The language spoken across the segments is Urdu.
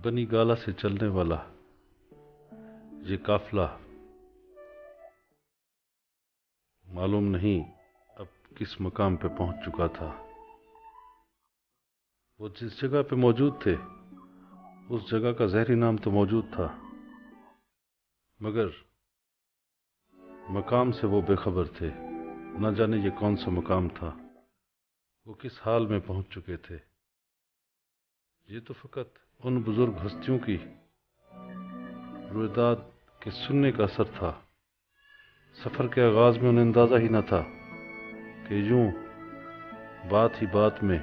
بنی گالا سے چلنے والا یہ قافلہ معلوم نہیں اب کس مقام پہ پہنچ چکا تھا۔ وہ جس جگہ پہ موجود تھے اس جگہ کا ظاہری نام تو موجود تھا، مگر مقام سے وہ بے خبر تھے۔ نہ جانے یہ کون سا مقام تھا، وہ کس حال میں پہنچ چکے تھے۔ یہ تو فقط ان بزرگ ہستیوں کی رویداد کے سننے کا اثر تھا۔ سفر کے آغاز میں انہیں اندازہ ہی نہ تھا کہ یوں بات ہی بات میں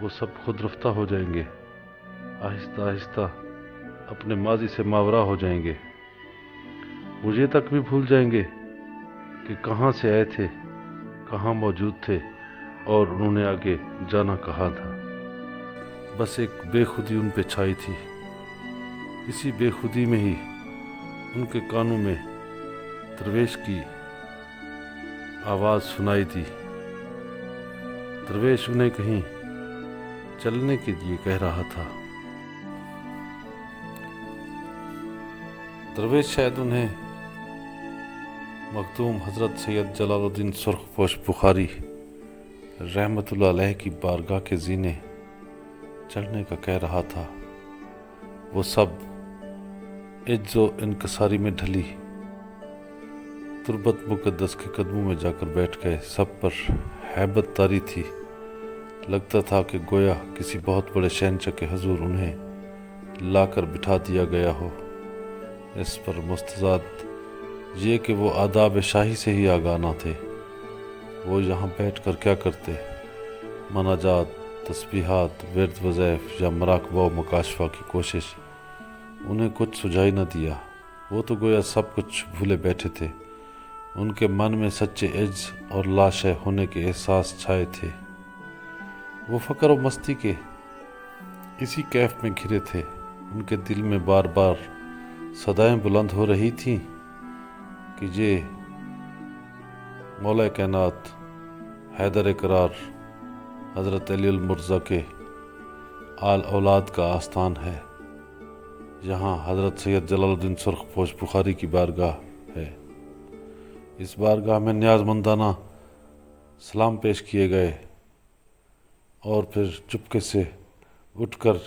وہ سب خود رفتہ ہو جائیں گے، آہستہ آہستہ اپنے ماضی سے ماورا ہو جائیں گے۔ وہ یہ تک بھی بھول جائیں گے کہ کہاں سے آئے تھے، کہاں موجود تھے اور انہوں نے آگے جانا کہاں تھا۔ بس ایک بے خودی ان پہ چھائی تھی۔ اسی بے خودی میں ہی ان کے کانوں میں درویش کی آواز سنائی دی۔ درویش انہیں کہیں چلنے کے لیے کہہ رہا تھا۔ درویش شاید انہیں مخدوم حضرت سید جلال الدین سرخ پوش بخاری رحمۃ اللہ علیہ کی بارگاہ کے زینے چڑھنے کا کہہ رہا تھا۔ وہ سب عجز و انکساری میں ڈھلی تربت مقدس کے قدموں میں جا کر بیٹھ گئے۔ سب پر ہیبت طاری تھی۔ لگتا تھا کہ گویا کسی بہت بڑے شہنشاہ کے حضور انہیں لا کر بٹھا دیا گیا ہو۔ اس پر مستضاد یہ کہ وہ آداب شاہی سے ہی آگاہ نہ تھے۔ وہ یہاں بیٹھ کر کیا کرتے؟ مناجات، تسبیحات، ورد وظائف یا مراقبہ و مکاشفہ کی کوشش انہیں کچھ سجھائی نہ دیا۔ وہ تو گویا سب کچھ بھولے بیٹھے تھے۔ ان کے من میں سچے عجز اور لاشے ہونے کے احساس چھائے تھے۔ وہ فقر و مستی کے اسی کیف میں گھرے تھے۔ ان کے دل میں بار بار صدائیں بلند ہو رہی تھیں کہ یہ مولا کائنات حیدر قرار حضرت علی المرتضیٰ کے آل اولاد کا آستان ہے۔ یہاں حضرت سید جلال الدین سرخ پوش بخاری کی بارگاہ ہے۔ اس بارگاہ میں نیاز مندانہ سلام پیش کیے گئے اور پھر چپکے سے اٹھ کر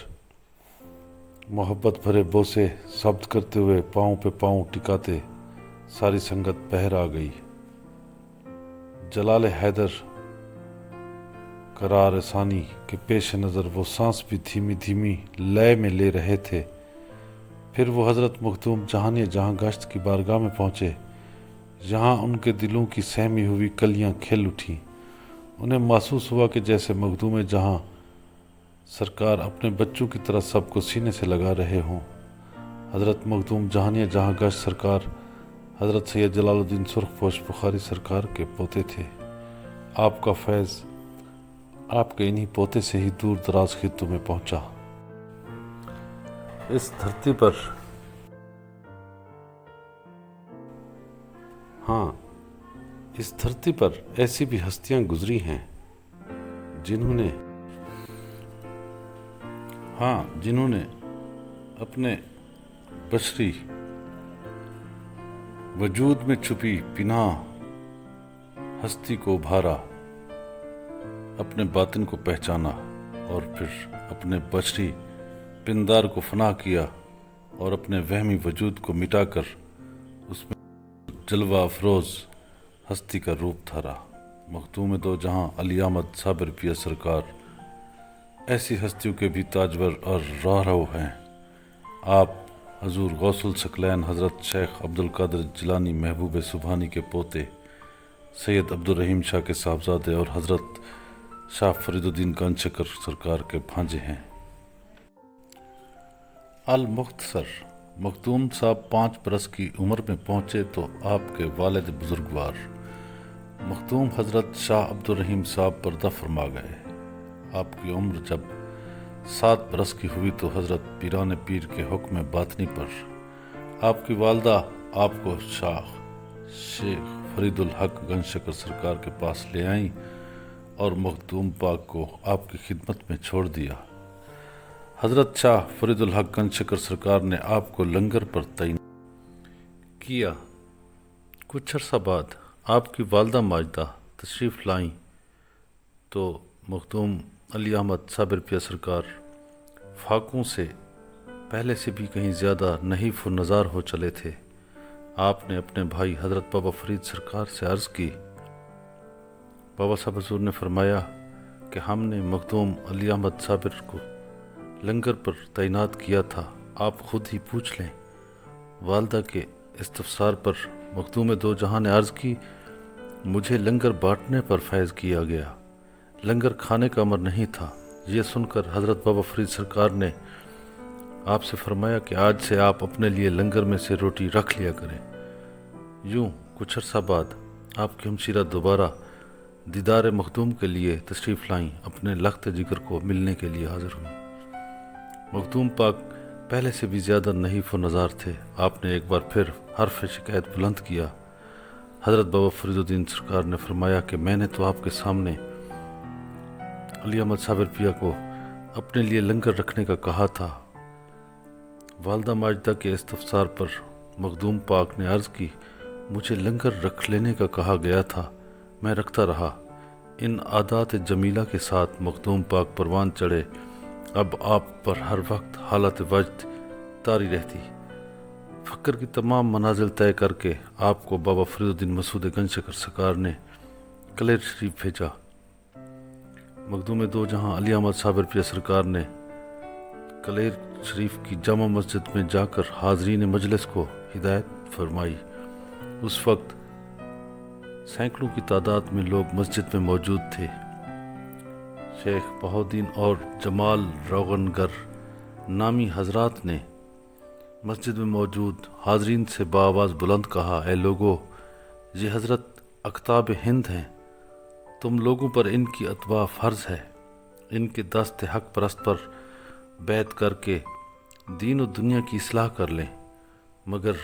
محبت بھرے بوسے ثبت کرتے ہوئے پاؤں پہ پاؤں ٹکاتے ساری سنگت بہر آ گئی۔ جلال حیدر قرار ثانی کے پیش نظر وہ سانس بھی دھیمی دھیمی لے میں لے رہے تھے۔ پھر وہ حضرت مخدوم جہانِ جہاں گشت کی بارگاہ میں پہنچے۔ یہاں ان کے دلوں کی سہمی ہوئی کلیاں کھل اٹھیں۔ انہیں محسوس ہوا کہ جیسے مخدوم جہاں سرکار اپنے بچوں کی طرح سب کو سینے سے لگا رہے ہوں۔ حضرت مخدوم جہانِ جہاں گشت سرکار حضرت سید جلال الدین سرخ پوش بخاری سرکار کے پوتے تھے۔ آپ کا فیض آپ کے انہی پوتے سے ہی دور دراز خطوں میں پہنچا۔ اس دھرتی پر اس دھرتی پر ایسی بھی ہستیاں گزری ہیں جنہوں نے اپنے بشری وجود میں چھپی پناہ ہستی کو ابھارا، اپنے باطن کو پہچانا اور پھر اپنے بشری پندار کو فنا کیا اور اپنے وہمی وجود کو مٹا کر اس میں جلوہ افروز ہستی کا روپ دھارا۔ مخدوم دو جہاں علی احمد صابر پیر سرکار ایسی ہستیوں کے بھی تاجور اور راہرو ہیں۔ آپ حضور غوث الثقلین حضرت شیخ عبد القادر جیلانی محبوب سبحانی کے پوتے، سید عبد الرحیم شاہ کے صاحبزادے اور حضرت شاہ فرید الدین کانچکر سرکار کے بھانجے ہیں۔ المختصر، مخدوم صاحب 5 برس کی عمر میں پہنچے تو آپ کے والد بزرگوار مخدوم حضرت شاہ عبد الرحیم صاحب پردہ فرما گئے۔ آپ کی عمر جب 7 برس کی ہوئی تو حضرت پیران پیر کے حکم باطنی پر آپ کی والدہ آپ کو شیخ فرید الحق گنج شکر سرکار کے پاس لے آئیں اور مخدوم پاک کو آپ کی خدمت میں چھوڑ دیا۔ حضرت شاہ فرید الحق گنج شکر سرکار نے آپ کو لنگر پر تعینات کیا۔ کچھ عرصہ بعد آپ کی والدہ ماجدہ تشریف لائیں تو مخدوم علی احمد صابر پیا سرکار فاقوں سے پہلے سے بھی کہیں زیادہ نحیف و نزار ہو چلے تھے۔ آپ نے اپنے بھائی حضرت بابا فرید سرکار سے عرض کی۔ بابا صاحب حضور نے فرمایا کہ ہم نے مخدوم علی احمد صابر کو لنگر پر تعینات کیا تھا، آپ خود ہی پوچھ لیں۔ والدہ کے استفسار پر مخدوم دو جہاں نے عرض کی، مجھے لنگر بانٹنے پر فیض کیا گیا، لنگر کھانے کا امر نہیں تھا۔ یہ سن کر حضرت بابا فرید سرکار نے آپ سے فرمایا کہ آج سے آپ اپنے لیے لنگر میں سے روٹی رکھ لیا کریں۔ یوں کچھ عرصہ بعد آپ کی ہمشیرہ دوبارہ دیدار مخدوم کے لیے تشریف لائیں، اپنے لخت جگر کو ملنے کے لیے حاضر ہوئیں۔ مخدوم پاک پہلے سے بھی زیادہ نحیف و نزار تھے۔ آپ نے ایک بار پھر حرف شکایت بلند کیا۔ حضرت بابا فرید الدین سرکار نے فرمایا کہ میں نے تو آپ کے سامنے علی احمد صابر پیا کو اپنے لیے لنگر رکھنے کا کہا تھا۔ والدہ ماجدہ کے استفسار پر مخدوم پاک نے عرض کی، مجھے لنگر رکھ لینے کا کہا گیا تھا، میں رکھتا رہا۔ ان عادات جمیلہ کے ساتھ مخدوم پاک پروان چڑھے۔ اب آپ پر ہر وقت حالت وجد طاری رہتی۔ فقر کی تمام منازل طے کر کے آپ کو بابا فرید الدین مسعود گنج شکر سرکار نے کلیر شریف بھیجا۔ مخدوم دو جہاں علی احمد صابر پیا سرکار نے کلیر شریف کی جامع مسجد میں جا کر حاضرین مجلس کو ہدایت فرمائی۔ اس وقت سینکڑوں کی تعداد میں لوگ مسجد میں موجود تھے۔ شیخ بہاؤالدین اور جمال روغنگر نامی حضرات نے مسجد میں موجود حاضرین سے بآواز بلند کہا، اے لوگو، یہ حضرت اقطاب ہند ہیں، تم لوگوں پر ان کی اتباع فرض ہے۔ ان کے دست حق پرست پر بیعت کر کے دین و دنیا کی اصلاح کر لیں۔ مگر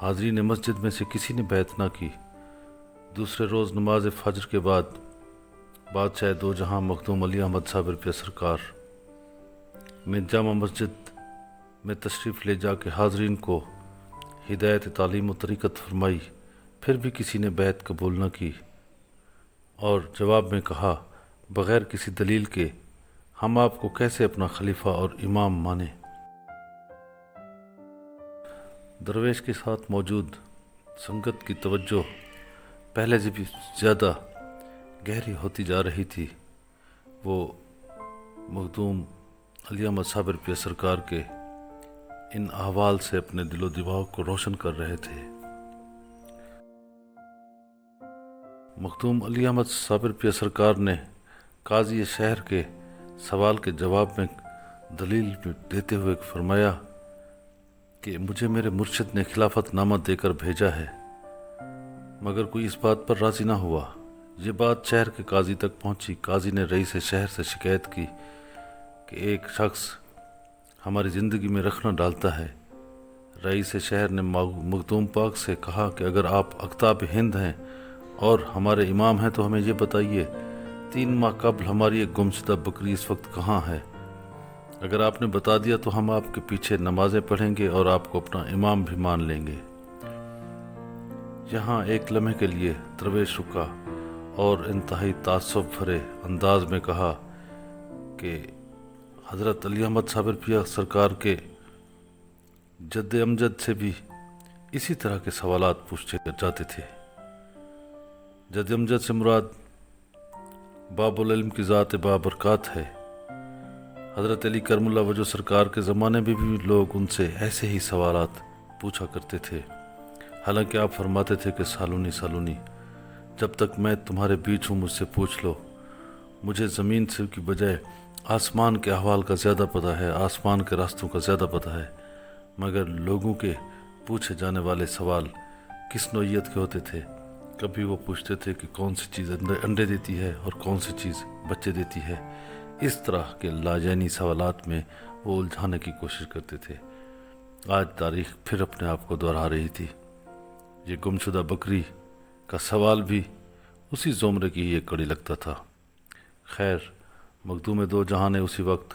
حاضرین مسجد میں سے کسی نے بیعت نہ کی۔ دوسرے روز نماز فجر کے بعد بادشاہ دو جہاں مخدوم علی احمد صابر پیا سرکار میں جامع مسجد میں تشریف لے جا کے حاضرین کو ہدایت تعلیم و طریقت فرمائی۔ پھر بھی کسی نے بیعت قبول نہ کی اور جواب میں کہا، بغیر کسی دلیل کے ہم آپ کو کیسے اپنا خلیفہ اور امام مانیں۔ درویش کے ساتھ موجود سنگت کی توجہ پہلے سے بھی زیادہ گہری ہوتی جا رہی تھی۔ وہ مخدوم علی احمد صابر پیا سرکار کے ان احوال سے اپنے دل و دماغ کو روشن کر رہے تھے۔ مخدوم علی احمد صابر پیا سرکار نے قاضی شہر کے سوال کے جواب میں دلیل دیتے ہوئے فرمایا کہ مجھے میرے مرشد نے خلافت نامہ دے کر بھیجا ہے، مگر کوئی اس بات پر راضی نہ ہوا۔ یہ بات شہر کے قاضی تک پہنچی۔ قاضی نے رئیس شہر سے شکایت کی کہ ایک شخص ہماری زندگی میں رخنہ ڈالتا ہے۔ رئیس شہر نے مخدوم پاک سے کہا کہ اگر آپ اقطاب ہند ہیں اور ہمارے امام ہیں تو ہمیں یہ بتائیے، 3 ماہ قبل ہماری ایک گمشدہ بکری اس وقت کہاں ہے؟ اگر آپ نے بتا دیا تو ہم آپ کے پیچھے نمازیں پڑھیں گے اور آپ کو اپنا امام بھی مان لیں گے۔ یہاں ایک لمحے کے لیے درویش رکا اور انتہائی تعصب بھرے انداز میں کہا کہ حضرت علی احمد صابر پیا سرکار کے جد امجد سے بھی اسی طرح کے سوالات پوچھے جاتے تھے۔ جد امجد سے مراد باب العلم کی ذات بابرکات ہے۔ حضرت علی کرم اللہ وجہ سرکار کے زمانے میں بھی لوگ ان سے ایسے ہی سوالات پوچھا کرتے تھے، حالانکہ آپ فرماتے تھے کہ سالونی سالونی، جب تک میں تمہارے بیچ ہوں مجھ سے پوچھ لو۔ مجھے زمین سے کی بجائے آسمان کے احوال کا زیادہ پتہ ہے، آسمان کے راستوں کا زیادہ پتہ ہے، مگر لوگوں کے پوچھے جانے والے سوال کس نوعیت کے ہوتے تھے؟ کبھی وہ پوچھتے تھے کہ کون سی چیز انڈے دیتی ہے اور کون سی چیز بچے دیتی ہے۔ اس طرح کے لاجینی سوالات میں وہ الجھانے کی کوشش کرتے تھے۔ آج تاریخ پھر اپنے آپ کو دہرا رہی تھی۔ یہ گمشدہ بکری کا سوال بھی اسی زمرے کی ہی ایک کڑی لگتا تھا۔ خیر، مخدوم دو جہاں نے اسی وقت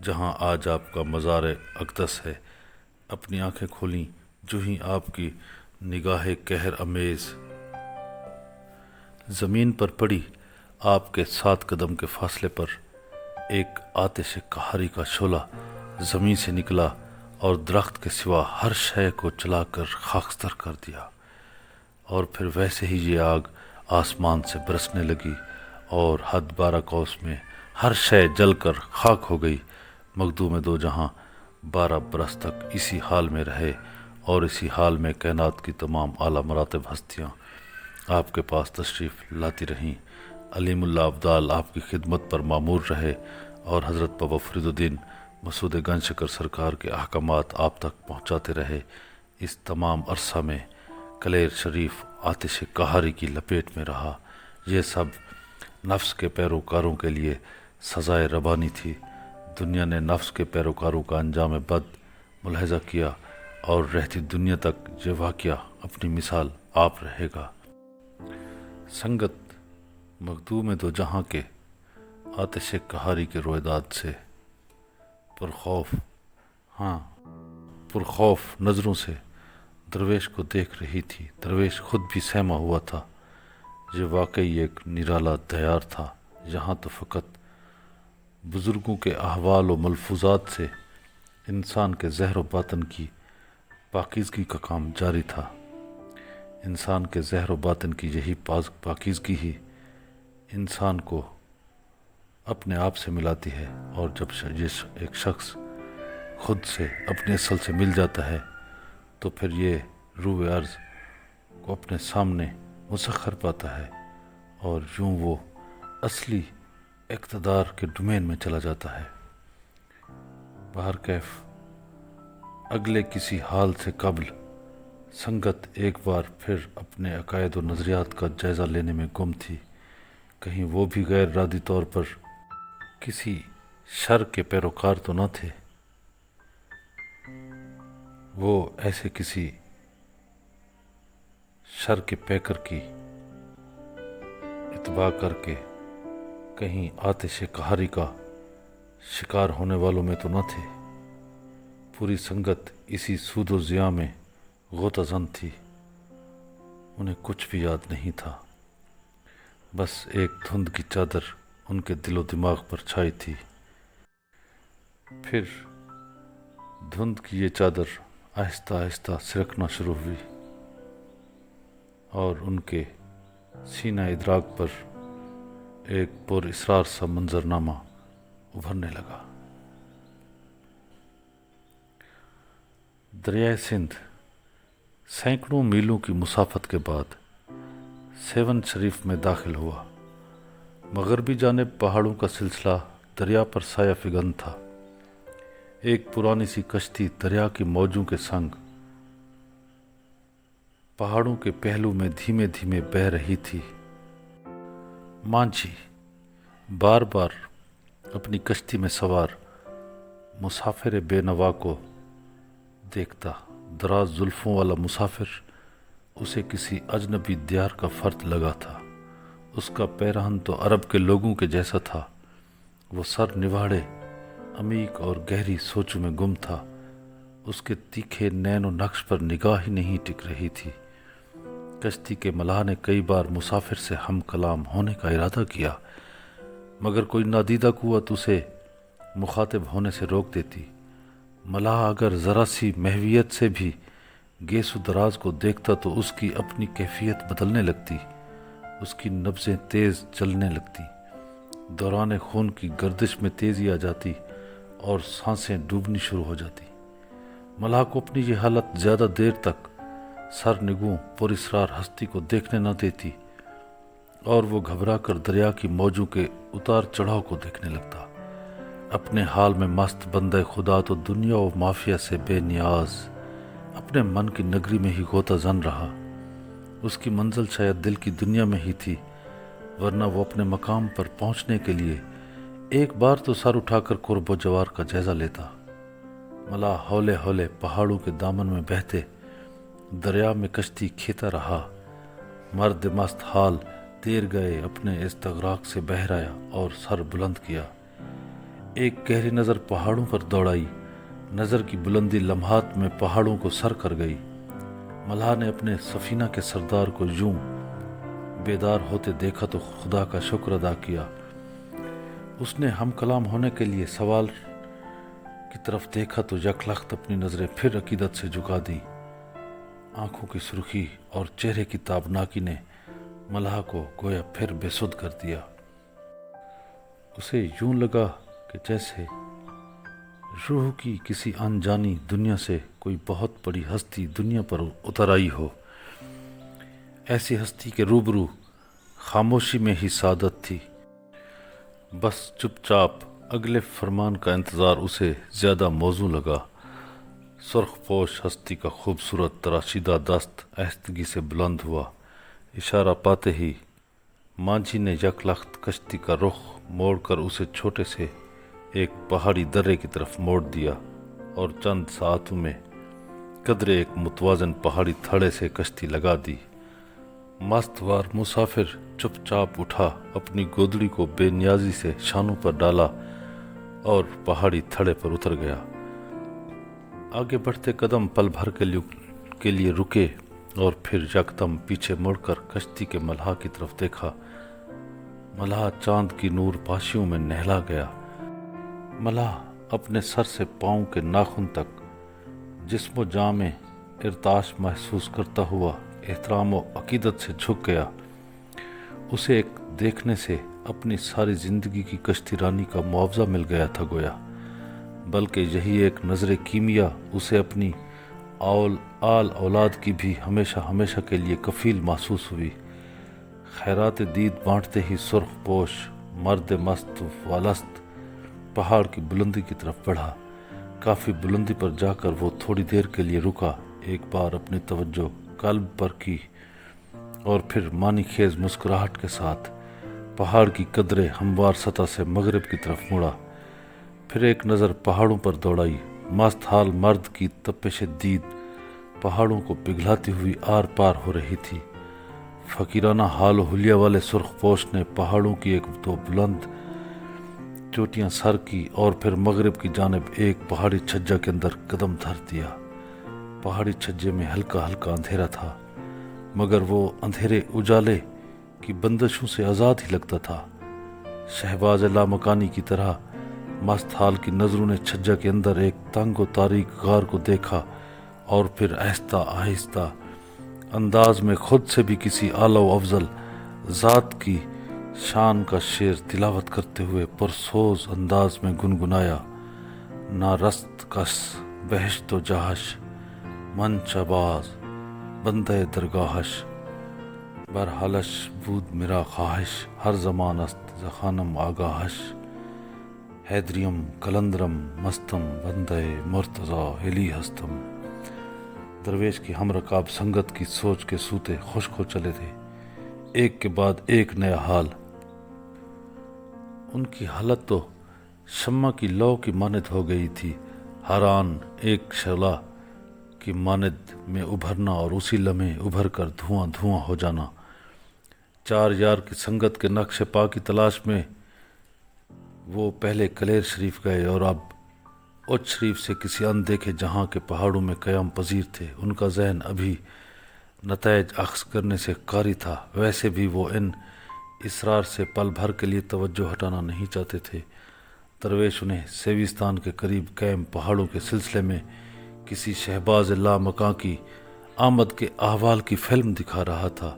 جہاں آج آپ کا مزار اقدس ہے۔ اپنی آنکھیں کھولیں جو ہی آپ کی نگاہ قہر امیز زمین پر پڑی، آپ کے 7 قدم کے فاصلے پر ایک آتش قہری کا شعلہ زمین سے نکلا اور درخت کے سوا ہر شے کو جلا کر خاکستر کر دیا، اور پھر ویسے ہی یہ آگ آسمان سے برسنے لگی اور حد 12 کوس میں ہر شے جل کر خاک ہو گئی۔ مخدوم دو جہاں 12 برس تک اسی حال میں رہے، اور اسی حال میں کائنات کی تمام اعلیٰ مراتب ہستیاں آپ کے پاس تشریف لاتی رہیں۔ علیم اللہ ابدال آپ کی خدمت پر معمور رہے، اور حضرت بابا فرید الدین مسعود گنج شکر سرکار کے احکامات آپ تک پہنچاتے رہے۔ اس تمام عرصہ میں کلیر شریف آتش قہری کی لپیٹ میں رہا۔ یہ سب نفس کے پیروکاروں کے لیے سزائے ربانی تھی۔ دنیا نے نفس کے پیروکاروں کا انجام بد ملاحظہ کیا، اور رہتی دنیا تک یہ واقعہ اپنی مثال آپ رہے گا۔ سنگت مخدوم دو جہاں کے آتش قہری کے رویداد سے پرخوف نظروں سے درویش کو دیکھ رہی تھی۔ درویش خود بھی سہما ہوا تھا۔ یہ واقعی ایک نرالا دیار تھا۔ یہاں تو فقط بزرگوں کے احوال و ملفوظات سے انسان کے ظاہر و باطن کی پاکیزگی کا کام جاری تھا۔ انسان کے ظاہر و باطن کی یہی پاکیزگی ہی انسان کو اپنے آپ سے ملاتی ہے، اور جب ایک شخص خود سے اپنے اصل سے مل جاتا ہے تو پھر یہ روح عرض کو اپنے سامنے مسخر پاتا ہے، اور یوں وہ اصلی اقتدار کے ڈومین میں چلا جاتا ہے۔ بہرکیف اگلے کسی حال سے قبل سنگت ایک بار پھر اپنے عقائد و نظریات کا جائزہ لینے میں گم تھی۔ کہیں وہ بھی غیر ارادی طور پر کسی شر کے پیروکار تو نہ تھے؟ وہ ایسے کسی شر کے پیکر کی اتباع کر کے کہیں آتش قہری کا شکار ہونے والوں میں تو نہ تھے؟ پوری سنگت اسی سود و ضیاء میں غوطہ زن تھی۔ انہیں کچھ بھی یاد نہیں تھا، بس ایک دھند کی چادر ان کے دل و دماغ پر چھائی تھی۔ پھر دھند کی یہ چادر آہستہ آہستہ سرکنا شروع ہوئی، اور ان کے سینہ ادراک پر ایک پر اسرار سا منظرنامہ ابھرنے لگا۔ دریائے سندھ سینکڑوں میلوں کی مسافت کے بعد سیون شریف میں داخل ہوا۔ مغربی جانب پہاڑوں کا سلسلہ دریا پر سایہ فگن تھا۔ ایک پرانی سی کشتی دریا کی موجوں کے سنگ پہاڑوں کے پہلو میں دھیمے دھیمے بہہ رہی تھی۔ مانجھی بار بار اپنی کشتی میں سوار مسافر بے نوا کو دیکھتا۔ دراز زلفوں والا مسافر اسے کسی اجنبی دیار کا فرد لگا تھا۔ اس کا پیرہن تو عرب کے لوگوں کے جیسا تھا۔ وہ سر نواڑے عمیق اور گہری سوچوں میں گم تھا۔ اس کے تیکھے نین و نقش پر نگاہ ہی نہیں ٹک رہی تھی۔ کشتی کے ملاح نے کئی بار مسافر سے ہم کلام ہونے کا ارادہ کیا، مگر کوئی نادیدہ قوت اسے مخاطب ہونے سے روک دیتی۔ ملاح اگر ذرا سی محویت سے بھی گیس و دراز کو دیکھتا تو اس کی اپنی کیفیت بدلنے لگتی، اس کی نبضیں تیز چلنے لگتی، دوران خون کی گردش میں تیزی آ جاتی اور سانسیں ڈوبنی شروع ہو جاتی۔ ملاح کو اپنی یہ حالت زیادہ دیر تک سر نگوں پر اسرار ہستی کو دیکھنے نہ دیتی، اور وہ گھبرا کر دریا کی موجوں کے اتار چڑھاؤ کو دیکھنے لگتا۔ اپنے حال میں مست بندہ خدا تو دنیا و مافیا سے بے نیاز اپنے من کی نگری میں ہی غوطہ زن رہا۔ اس کی منزل شاید دل کی دنیا میں ہی تھی، ورنہ وہ اپنے مقام پر پہنچنے کے لیے ایک بار تو سر اٹھا کر قرب و جوار کا جائزہ لیتا۔ ملاح ہولے ہولے پہاڑوں کے دامن میں بہتے دریا میں کشتی کھیتا رہا۔ مرد مست حال دیر گئے اپنے استغراق سے بہرایا اور سر بلند کیا۔ ایک گہری نظر پہاڑوں پر دوڑائی، نظر کی بلندی لمحات میں پہاڑوں کو سر کر گئی۔ ملہا نے اپنے سفینہ کے سردار کو یوں بیدار ہوتے دیکھا تو خدا کا شکر ادا کیا۔ اس نے ہم کلام ہونے کے لیے سوال کی طرف دیکھا تو یک لخت اپنی نظریں پھر عقیدت سے جھکا دی۔ آنکھوں کی سرخی اور چہرے کی تابناکی نے ملہا کو گویا پھر بے سدھ کر دیا۔ اسے یوں لگا کہ جیسے روح کی کسی انجانی دنیا سے کوئی بہت بڑی ہستی دنیا پر اتر آئی ہو۔ ایسی ہستی کے روبرو خاموشی میں ہی سعادت تھی۔ بس چپ چاپ اگلے فرمان کا انتظار اسے زیادہ موزوں لگا۔ سرخ پوش ہستی کا خوبصورت تراشیدہ دست آہستگی سے بلند ہوا۔ اشارہ پاتے ہی مانجھی نے یک لخت کشتی کا رخ موڑ کر اسے چھوٹے سے ایک پہاڑی درے کی طرف موڑ دیا اور چند ساعتوں میں قدرے ایک متوازن پہاڑی تھڑے سے کشتی لگا دی۔ مستوار مسافر چپ چاپ اٹھا، اپنی گودڑی کو بے نیازی سے شانوں پر ڈالا اور پہاڑی تھڑے پر اتر گیا۔ آگے بڑھتے قدم پل بھر کے لیے رکے اور پھر یکدم پیچھے مڑ کر کشتی کے ملہا کی طرف دیکھا۔ ملہا چاند کی نور پاشیوں میں نہلا گیا۔ ملہا اپنے سر سے پاؤں کے ناخن تک جسم و جاں میں ارتعاش محسوس کرتا ہوا احترام و عقیدت سے جھک گیا۔ اسے ایک دیکھنے سے اپنی ساری زندگی کی کشتی رانی کا معاوضہ مل گیا تھا گویا، بلکہ یہی ایک نظر کیمیا اسے اپنی آل اولاد کی بھی ہمیشہ کے لیے کفیل محسوس ہوئی۔ خیرات دید بانٹتے ہی سرخ پوش مرد مست والست پہاڑ کی بلندی کی طرف بڑھا۔ کافی بلندی پر جا کر وہ تھوڑی دیر کے لیے رکا، ایک بار اپنی توجہ قلب پر کی اور پھر معنی خیز مسکراہٹ کے ساتھ پہاڑ کی قدرے ہموار سطح سے مغرب کی طرف مڑا۔ پھر ایک نظر پہاڑوں پر دوڑائی۔ مست حال مرد کی تپش دید پہاڑوں کو پگھلاتی ہوئی آر پار ہو رہی تھی۔ فقیرانہ حال و حلیہ والے سرخ پوش نے پہاڑوں کی ایک دو بلند چوٹیاں سر کی اور پھر مغرب کی جانب ایک پہاڑی چھجا کے اندر قدم دھر دیا۔ پہاڑی چھجے میں ہلکا اندھیرا تھا، مگر وہ اندھیرے اجالے کی بندشوں سے آزاد ہی لگتا تھا۔ شہباز لامکانی کی طرح مست حال کی نظروں نے چھجا کے اندر ایک تنگ و تاریک غار کو دیکھا اور پھر آہستہ انداز میں خود سے بھی کسی اعلیٰ و افضل ذات کی شان کا شعر تلاوت کرتے ہوئے پرسوز انداز میں گنگنایا: نہ رست کس بہشت و جہش، من شہباز بندہ درگاہش، برحالش بود میرا خواہش، ہر زمان است ز خانم آگاہش، حیدریم کلندرم مستم بندہ مرتضیٰ ہلی ہستم۔ درویش کی ہم رکاب سنگت کی سوچ کے سوتے خشک ہو چلے تھے، ایک کے بعد ایک نیا حال۔ ان کی حالت تو شمع کی لو کی مانند ہو گئی تھی، ہر آن ایک شعلہ کی مانند میں ابھرنا اور اسی لمحے ابھر کر دھواں ہو جانا۔ چار یار کی سنگت کے نقش پا کی تلاش میں وہ پہلے کلیر شریف گئے اور اب اچ شریف سے کسی اندیکھے جہاں کے پہاڑوں میں قیام پذیر تھے۔ ان کا ذہن ابھی نتائج اخذ کرنے سے قاری تھا، ویسے بھی وہ ان اسرار سے پل بھر کے لیے توجہ ہٹانا نہیں چاہتے تھے۔ درویش انہیں سیوستان کے قریب قائم پہاڑوں کے سلسلے میں کسی شہباز لامکاں کی آمد کے احوال کی فلم دکھا رہا تھا۔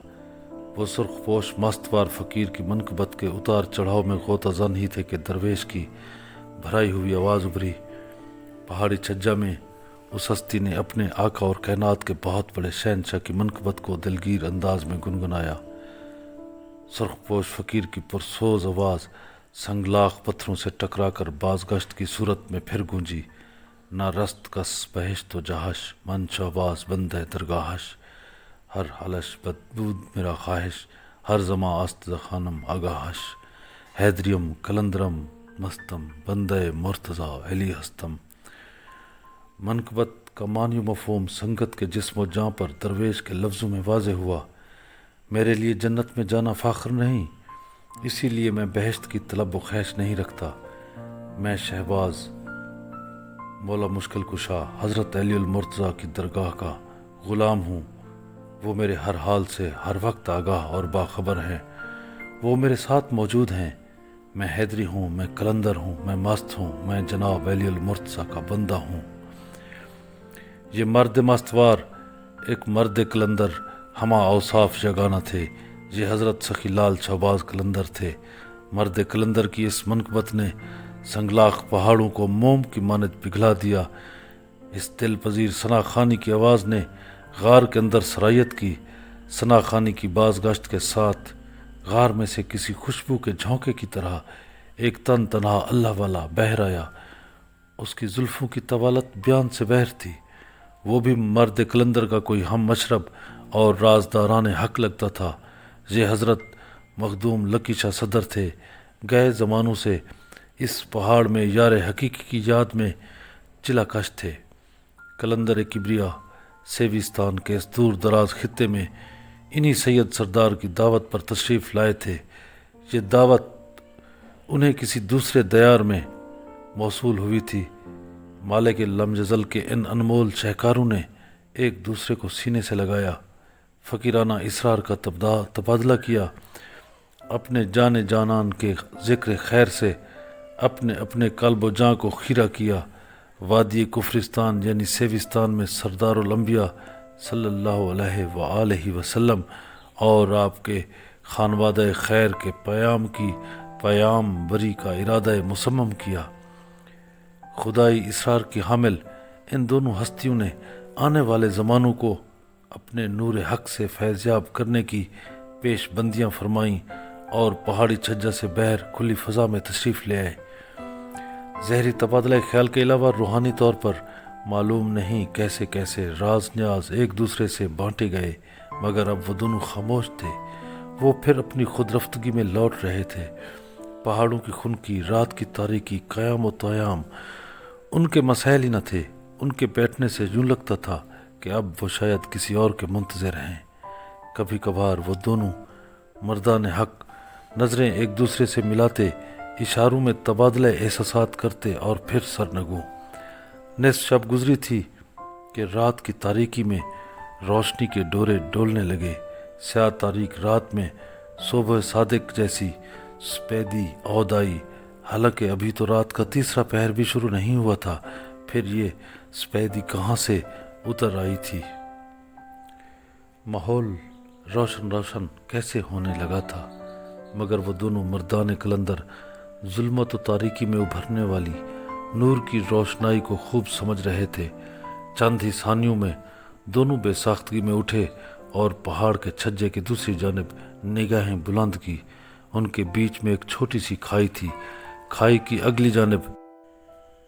وہ سرخ پوش مستوار فقیر کی منقبت کے اتار چڑھاؤ میں غوطہ زن ہی تھے کہ درویش کی بھرائی ہوئی آواز ابھری۔ پہاڑی چھجا میں اس ہستی نے اپنے آقا اور کائنات کے بہت بڑے شہنشاہ کی منقبت کو دلگیر انداز میں گنگنایا۔ سرخ پوش فقیر کی پرسوز آواز سنگلاخ پتھروں سے ٹکرا کر بازگشت کی صورت میں پھر گونجی: نہ رست کس بہشت و جہش، من شہباز بندہ درگاہش، ہر حالش بود میرا خواہش، ہر زماں است ز خانم آگاہش، حیدریم کلندرم مستم بندہ مرتضیٰ ہلی ہستم۔ منقبت کا معنی و مفہوم سنگت کے جسم و جاں پر درویش کے لفظوں میں واضح ہوا: میرے لیے جنت میں جانا فخر نہیں، اسی لیے میں بہشت کی طلب و خواہش نہیں رکھتا، میں شہباز مولا مشکل کشا حضرت علی المرتضیٰ کی درگاہ کا غلام ہوں۔ وہ میرے ہر حال سے ہر وقت آگاہ اور باخبر ہیں، وہ میرے ساتھ موجود ہیں۔ میں حیدری ہوں، میں کلندر ہوں، میں مست ہوں، میں جناب علی المرتضیٰ کا بندہ ہوں۔ یہ مرد مستوار ایک مرد کلندر ہما اوصاف یگانہ تھے، یہ حضرت سخی لال شہباز کلندر تھے۔ مرد کلندر کی اس منقبت نے سنگلاخ پہاڑوں کو موم کی مانند پگھلا دیا۔ اس دل پذیر ثنا خوانی کی آواز نے غار کے اندر سرایت کی۔ ثنا خوانی کی بازگشت کے ساتھ غار میں سے کسی خوشبو کے جھونکے کی طرح ایک تن تنہا اللہ والا بہر آیا۔ اس کی زلفوں کی طوالت بیان سے بہر تھی۔ وہ بھی مرد کلندر کا کوئی ہم مشرب اور رازداران حق لگتا تھا۔ یہ حضرت مخدوم لکی شاہ صدر تھے، گئے زمانوں سے اس پہاڑ میں یار حقیقی کی یاد میں چلا کش تھے۔ کلندر کبریا سیوستان کے اس دور دراز خطے میں انہی سید سردار کی دعوت پر تشریف لائے تھے۔ یہ دعوت انہیں کسی دوسرے دیار میں موصول ہوئی تھی۔ مالک لم یزل کے ان انمول شہکاروں نے ایک دوسرے کو سینے سے لگایا، فقیرانہ اسرار کا تبادلہ کیا، اپنے جان جانان کے ذکر خیر سے اپنے اپنے قلب و جاں کو خیرہ کیا۔ وادی کفرستان یعنی سیوستان میں سردار الانبیاء صلی اللہ علیہ وآلہ وسلم اور آپ کے خانوادہ خیر کے پیام بری کا ارادہ مصمم کیا۔ خدائی اسرار کی حامل ان دونوں ہستیوں نے آنے والے زمانوں کو اپنے نور حق سے فیضیاب کرنے کی پیش بندیاں فرمائیں اور پہاڑی چھجا سے باہر کھلی فضا میں تشریف لے آئے۔ ظاہری تبادلہ خیال کے علاوہ روحانی طور پر معلوم نہیں کیسے کیسے راز نیاز ایک دوسرے سے بانٹے گئے، مگر اب وہ دونوں خاموش تھے۔ وہ پھر اپنی خود رفتگی میں لوٹ رہے تھے۔ پہاڑوں کی خنکی، رات کی تاریکی، قیام و طیام ان کے مسائل ہی نہ تھے۔ ان کے بیٹھنے سے یوں لگتا تھا کہ اب وہ شاید کسی اور کے منتظر ہیں۔ کبھی کبھار وہ دونوں مردان حق نظریں ایک دوسرے سے ملاتے، اشاروں میں تبادلہ احساسات کرتے اور پھر سرنگوں۔ نصف شب گزری تھی کہ رات کی تاریکی میں روشنی کے ڈورے ڈولنے لگے۔ سیاہ تاریک رات میں صبح صادق جیسی سپیدی عود آئی۔ حالانکہ ابھی تو رات کا تیسرا پہر بھی شروع نہیں ہوا تھا، پھر یہ سپیدی کہاں سے اتر آئی تھی؟ ماحول روشن روشن کیسے ہونے لگا تھا، مگر وہ دونوں مردان کلندر ظلمت و تاریکی میں ابھرنے والی نور کی روشنائی کو خوب سمجھ رہے تھے۔ چند ہی ثانیوں میں دونوں بے ساختگی میں اٹھے اور پہاڑ کے چھجے کی دوسری جانب نگاہیں بلند کی۔ ان کے بیچ میں ایک چھوٹی سی کھائی تھی۔ کھائی کی اگلی جانب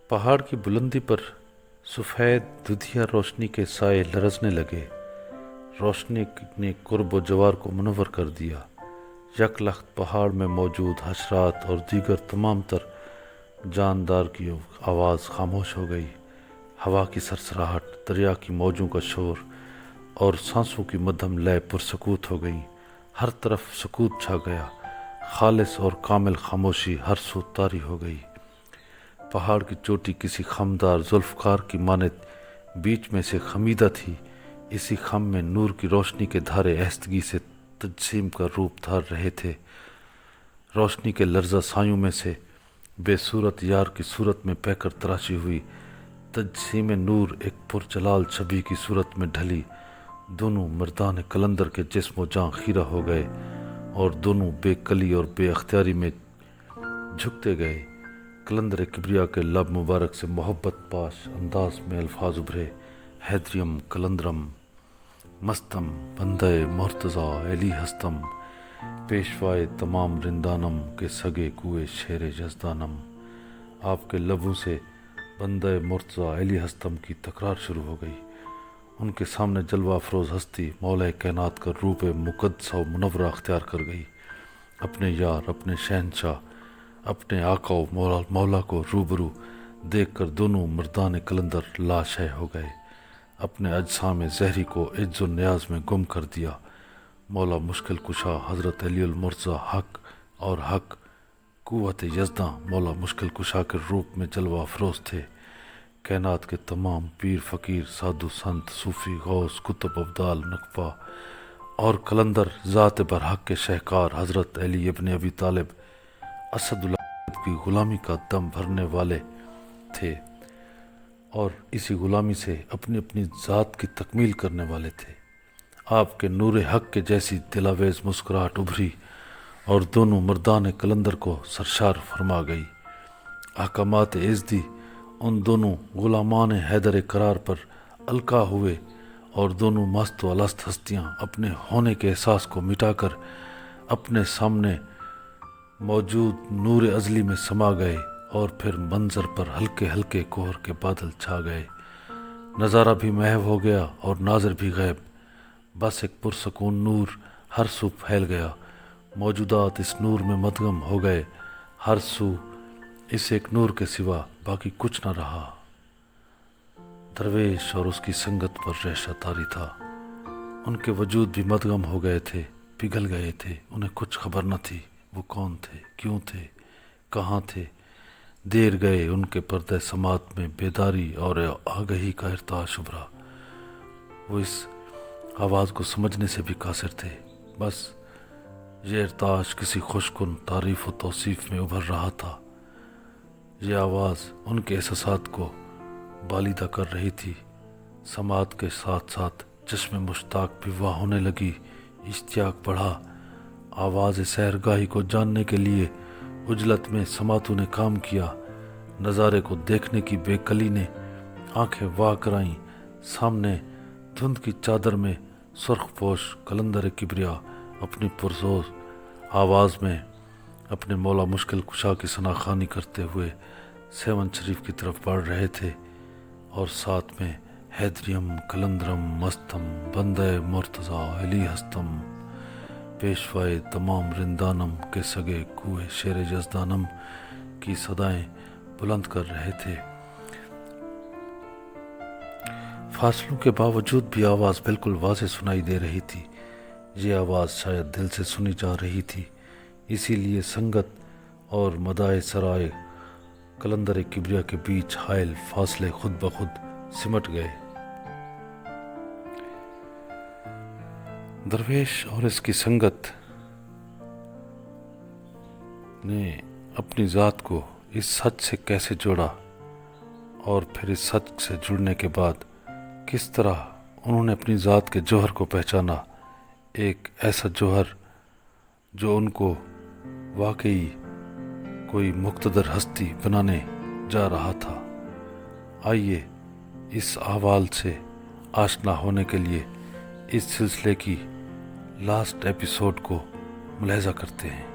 پہاڑ کی بلندی پر سفید دودھیا روشنی کے سائے لرزنے لگے۔ روشنی نے قرب و جوار کو منور کر دیا۔ یک لخت پہاڑ میں موجود حشرات اور دیگر تمام تر جاندار کی آواز خاموش ہو گئی۔ ہوا کی سرسراہٹ، دریا کی موجوں کا شور اور سانسوں کی مدھم لے پرسکوت ہو گئی۔ ہر طرف سکوت چھا گیا، خالص اور کامل خاموشی ہر سو طاری ہو گئی۔ پہاڑ کی چوٹی کسی خمدار ذوالفقار کی مانند بیچ میں سے خمیدہ تھی۔ اسی خم میں نور کی روشنی کے دھارے ایستگی سے تجسیم کا روپ دھار رہے تھے۔ روشنی کے لرزہ سایوں میں سے بے صورت یار کی صورت میں پہ کر تراشی ہوئی تجسیم نور ایک پرجلال شبیہ کی صورت میں ڈھلی۔ دونوں مردان کلندر کے جسم و جاں خیرہ ہو گئے اور دونوں بے کلی اور بے اختیاری میں جھکتے گئے۔ کلندر کبریا کے لب مبارک سے محبت پاش انداز میں الفاظ ابھرے: حیدریم کلندرم مستم بندہ مرتضیٰ علی ہستم، پیشوائے تمام رندانم کے سگے کوئے شیر یزدانم۔ آپ کے لبوں سے بندہ مرتضیٰ علی ہستم کی تکرار شروع ہو گئی۔ ان کے سامنے جلوہ افروز ہستی مولا کائنات کا روپ مقدسہ و منورہ اختیار کر گئی۔ اپنے یار، اپنے شہنشاہ، اپنے آقا و مولا کو روبرو دیکھ کر دونوں مردان کلندر لاشے ہو گئے۔ اپنے اجسام زہری کو عز و نیاز میں گم کر دیا۔ مولا مشکل کشا حضرت علی المرتضیٰ حق اور حق قوت یزداں مولا مشکل کشا کے روپ میں جلوہ افروز تھے۔ کائنات کے تمام پیر فقیر سادھو سنت صوفی غوث کتب ابدال نقبہ اور قلندر ذات برحق کے شہکار حضرت علی ابن ابی طالب اسد اللہ کی غلامی کا دم بھرنے والے تھے اور اسی غلامی سے اپنی اپنی ذات کی تکمیل کرنے والے تھے۔ آپ کے نور حق کے جیسی دلاویز مسکراہٹ ابھری اور دونوں مردان قلندر کو سرشار فرما گئی۔ احکامات عزدی ان دونوں غلامان حیدر قرار پر القا ہوئے اور دونوں مست و الست ہستیاں اپنے ہونے کے احساس کو مٹا کر اپنے سامنے موجود نور ازلی میں سما گئے اور پھر منظر پر ہلکے ہلکے کوہر کے بادل چھا گئے۔ نظارہ بھی محو ہو گیا اور ناظر بھی غائب، بس ایک پرسکون نور ہر سو پھیل گیا۔ موجودات اس نور میں مدغم ہو گئے، ہر سو اس ایک نور کے سوا باقی کچھ نہ رہا۔ درویش اور اس کی سنگت پر ریشہ طاری تھا، ان کے وجود بھی مدغم ہو گئے تھے، پگھل گئے تھے، انہیں کچھ خبر نہ تھی وہ کون تھے، کیوں تھے، کہاں تھے۔ دیر گئے ان کے پردہ سماعت میں بیداری اور آگہی کا ارتعاش ابھرا۔ وہ اس آواز کو سمجھنے سے بھی قاصر تھے، بس یہ ارتعاش کسی خوشکن تعریف و توصیف میں ابھر رہا تھا۔ یہ آواز ان کے احساسات کو بالیدہ کر رہی تھی۔ سماعت کے ساتھ ساتھ چشم مشتاق بھی واہ ہونے لگی، اشتیاق بڑھا۔ آواز سحرگاہی کو جاننے کے لیے عجلت میں سماعتوں نے کام کیا۔ نظارے کو دیکھنے کی بے کلی نے آنکھیں واہ کرائیں۔ سامنے دھند کی چادر میں سرخ پوش قلندر کبریا اپنی پرزور آواز میں اپنے مولا مشکل کشا کی ثناخوانی کرتے ہوئے سیون شریف کی طرف بڑھ رہے تھے اور ساتھ میں حیدریم قلندرم مستم بندہ مرتضیٰ علی ہستم پیشوائے تمام رندانم کے سگے کوئے شیر یزدانم کی صدائیں بلند کر رہے تھے۔ فاصلوں کے باوجود بھی آواز بالکل واضح سنائی دے رہی تھی۔ یہ آواز شاید دل سے سنی جا رہی تھی، اسی لیے سنگت اور مدائے سرائے قلندر کبریا کے بیچ حائل فاصلے خود بخود سمٹ گئے۔ درویش اور اس کی سنگت نے اپنی ذات کو اس سچ سے کیسے جوڑا اور پھر اس سچ سے جڑنے کے بعد کس طرح انہوں نے اپنی ذات کے جوہر کو پہچانا، ایک ایسا جوہر جو ان کو واقعی کوئی مقتدر ہستی بنانے جا رہا تھا۔ آئیے اس احوال سے آشنا ہونے کے لیے اس سلسلے کی لاسٹ ایپیسوڈ کو ملاحظہ کرتے ہیں۔